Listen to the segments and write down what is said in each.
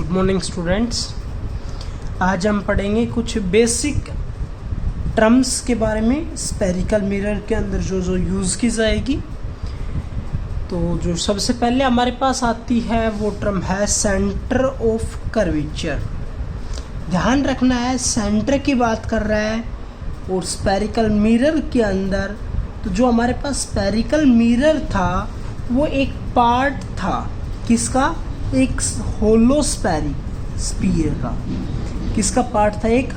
Good morning students. आज हम पढ़ेंगे कुछ बेसिक टर्म्स के बारे में स्फेरिकल मिरर के अंदर जो यूज़ की जाएगी। तो जो सबसे पहले हमारे पास आती है वो टर्म है सेंटर ऑफ कर्वेचर। ध्यान रखना है सेंटर की बात कर रहा है और स्फेरिकल मिरर के अंदर तो जो हमारे पास स्फेरिकल मिरर था वो एक पार्ट था किसका, एक होलो स्फीयर का। किसका पार्ट था, एक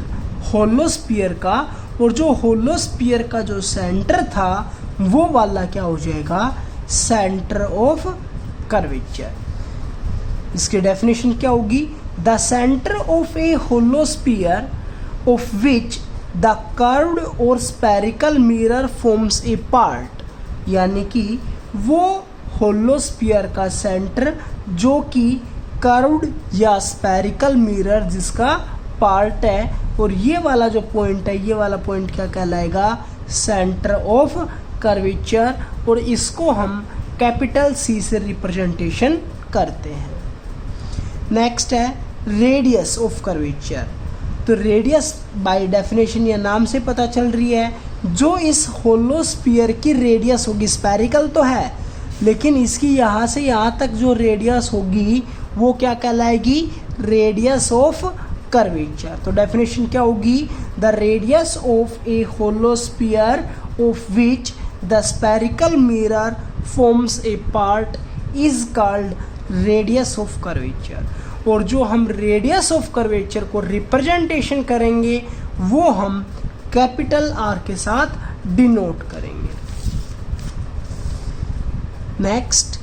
होलो स्फीयर का। और जो होलो स्फीयर का जो सेंटर था वो वाला क्या हो जाएगा, सेंटर ऑफ कर्वेचर। इसकी डेफिनेशन क्या होगी, the centre of a hollow sphere of which the curved और spherical mirror forms a part. यानी कि वो होलो स्फीयर का सेंटर जो कि कर्व्ड या स्फेरिकल मिरर जिसका पार्ट है, और ये वाला जो पॉइंट है, ये वाला पॉइंट क्या कहलाएगा, सेंटर ऑफ कर्वेचर। और इसको हम कैपिटल सी से रिप्रेजेंटेशन करते हैं। नेक्स्ट है रेडियस ऑफ कर्वेचर। तो रेडियस बाय डेफिनेशन या नाम से पता चल रही है जो इस होलो स्फीयर की रेडियस होगी। स्फेरिकल तो है लेकिन इसकी यहाँ से यहाँ तक जो रेडियस होगी वो क्या कहलाएगी, रेडियस ऑफ कर्वेचर। तो डेफिनेशन क्या होगी, the radius of a hollow sphere of which the spherical mirror forms a part is called radius of curvature. और जो हम रेडियस ऑफ कर्वेचर को रिप्रेजेंटेशन करेंगे वो हम कैपिटल आर के साथ डिनोट करेंगे। Next,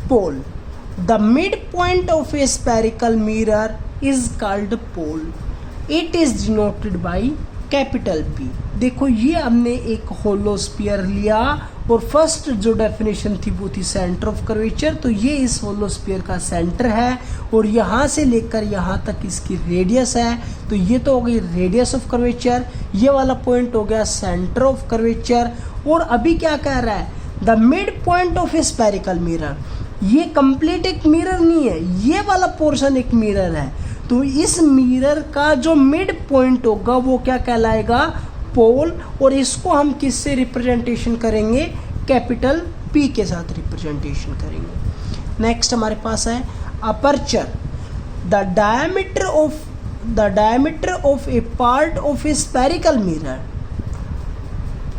pole. The mid point of a spherical mirror is called pole. It is denoted by capital P. देखो ये हमने एक होलो स्फीयर लिया और फर्स्ट जो डेफिनेशन थी वो थी सेंटर ऑफ कर्वेचर। तो ये इस होलो स्फीयर का सेंटर है और यहाँ से लेकर यहाँ तक इसकी रेडियस है। तो ये तो हो गई रेडियस ऑफ कर्वेचर, ये वाला पॉइंट हो गया सेंटर ऑफ कर्वेचर। और अभी क्या कह रहा है, the mid point of a spherical mirror. ये कंप्लीट एक मिरर नहीं है, ये वाला पोर्शन एक मिरर है। तो इस मिरर का जो मिड पॉइंट होगा वो क्या कहलाएगा, पोल। और इसको हम किससे रिप्रेजेंटेशन करेंगे, कैपिटल पी के साथ रिप्रेजेंटेशन करेंगे। नेक्स्ट हमारे पास है aperture. The diameter of A part of a spherical mirror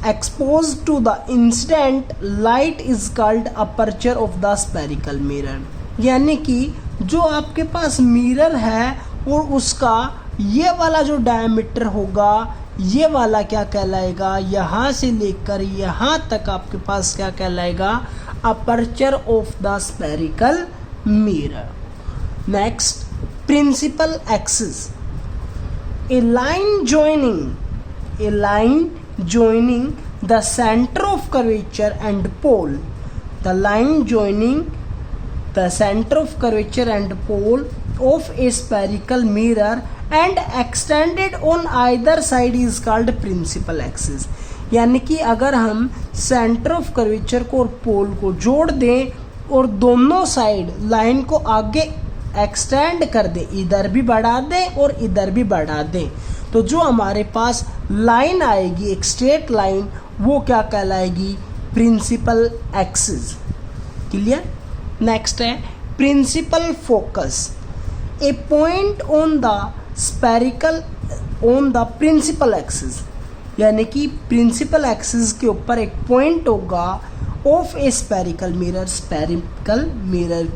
exposed to the incident light is called aperture of the spherical mirror। यानी कि जो आपके पास मिरर है और उसका ये वाला जो डायमीटर होगा ये वाला क्या कहलाएगा, यहाँ से लेकर यहाँ तक आपके पास क्या कहलाएगा, aperture of the spherical mirror. Next, principal axis. A line joining the center of curvature and pole। The line joining the center of curvature and pole of a spherical mirror and extended on either side is called principal axis। यानी कि अगर हम centre of curvature को और पोल को जोड़ दें और दोनों साइड लाइन को आगे एक्सटेंड कर दें, इधर भी बढ़ा दें और इधर भी बढ़ा दें, तो जो हमारे पास लाइन आएगी एक स्ट्रेट लाइन वो क्या कहलाएगी, प्रिंसिपल एक्सिस। क्लियर। नेक्स्ट है principal focus. A point on the principal axis. यानी कि प्रिंसिपल एक्सिस के ऊपर एक पॉइंट होगा ऑफ ए स्फेरिकल मिरर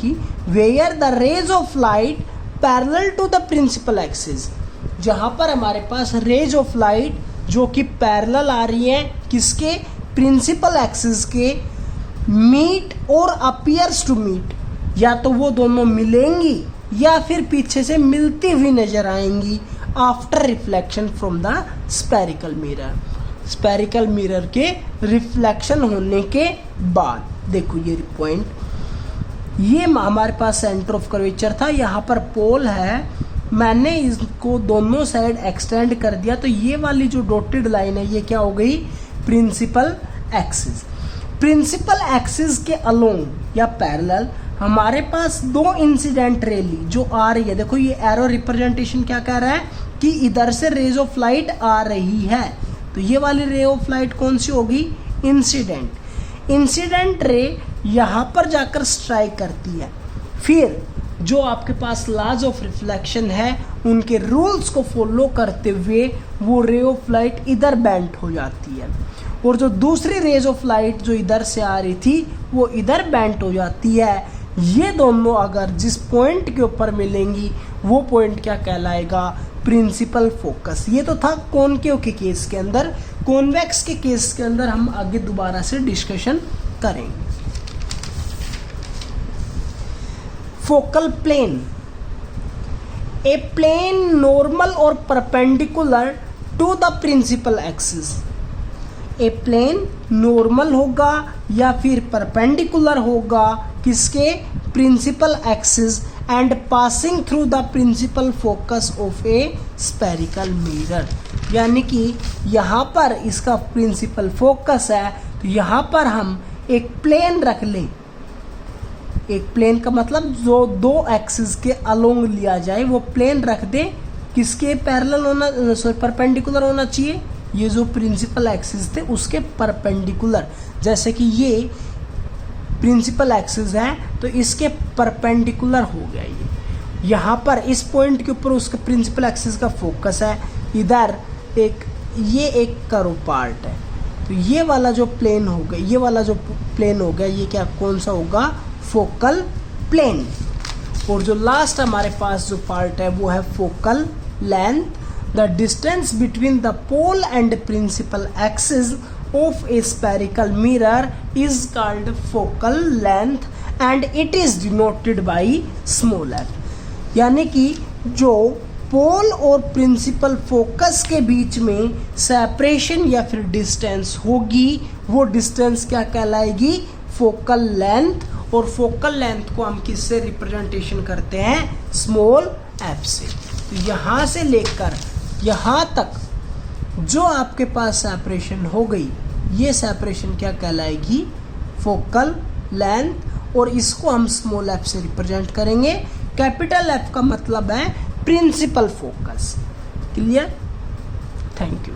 की, where the rays of light parallel to the principal axis. जहाँ पर हमारे पास रेज ऑफ लाइट जो कि पैरेलल आ रही है किसके, प्रिंसिपल एक्सिस के, मीट और अपीयर्स टू मीट। या तो वो दोनों मिलेंगी या फिर पीछे से मिलती हुई नजर आएंगी after reflection from the spherical mirror. Spherical mirror के रिफ्लेक्शन होने के बाद देखो ये पॉइंट, ये हमारे पास सेंटर ऑफ कर्वेचर था, यहाँ पर पोल है, मैंने इसको दोनों साइड एक्सटेंड कर दिया। तो ये वाली जो डॉटेड लाइन है ये क्या हो गई, प्रिंसिपल एक्सिस। प्रिंसिपल एक्सिस के अलोंग या पैरेलल हमारे पास दो इंसिडेंट रे ली जो आ रही है, देखो ये एरो रिप्रेजेंटेशन क्या कह रहा है कि इधर से रेज ऑफ लाइट आ रही है, तो ये वाली रे ऑफ लाइट कौन सी होगी, इंसिडेंट। इंसिडेंट रे यहाँ पर जाकर स्ट्राइक करती है, फिर जो आपके पास लॉज ऑफ रिफ्लेक्शन है उनके रूल्स को फॉलो करते हुए वो रे ऑफ लाइट इधर बेंट हो जाती है, और जो दूसरी रेज ऑफ लाइट जो इधर से आ रही थी वो इधर बेंट हो जाती है। ये दोनों अगर जिस पॉइंट के ऊपर मिलेंगी वो पॉइंट क्या कहलाएगा, प्रिंसिपल फोकस। ये तो था कॉनकेव के केस के अंदर। कॉन्वेक्स के केस के अंदर हम आगे दोबारा से डिस्कशन करेंगे। Focal plane, a plane normal और perpendicular to the principal axis. A plane normal होगा या फिर परपेंडिकुलर होगा किसके, principal axis, and passing through the principal focus of a spherical mirror. यानी कि यहाँ पर इसका प्रिंसिपल फोकस है, तो यहाँ पर हम एक प्लेन रख लें। एक प्लेन का मतलब जो दो एक्सिस के अलोंग लिया जाए, वो प्लेन रख दें, किसके पैरेलल होना, परपेंडिकुलर होना चाहिए, ये जो प्रिंसिपल एक्सिस थे उसके परपेंडिकुलर। जैसे कि ये प्रिंसिपल एक्सिस है तो इसके परपेंडिकुलर हो गया ये। यहाँ पर इस पॉइंट के ऊपर उसके प्रिंसिपल एक्सिस का फोकस है, इधर ये एक कर्व पार्ट है, तो ये वाला जो प्लेन हो गया, ये वाला जो प्लेन हो गया, ये क्या कौन सा होगा, फोकल प्लेन। और जो लास्ट हमारे पास जो पार्ट है वो है focal length. The distance between the pole and principal axis of a spherical mirror is called focal length and it is denoted by small f। यानी कि जो पोल और प्रिंसिपल फोकस के बीच में सेपरेशन या फिर डिस्टेंस होगी वो डिस्टेंस क्या कहलाएगी, फोकल लेंथ। और फोकल लेंथ को हम किससे रिप्रेजेंटेशन करते हैं, स्मॉल एफ से। तो यहाँ से लेकर यहाँ तक जो आपके पास सेपरेशन हो गई, ये सेपरेशन क्या कहलाएगी, फोकल लेंथ, और इसको हम स्मॉल एफ से रिप्रेजेंट करेंगे। कैपिटल एफ का मतलब है principal focus. Clear, thank you.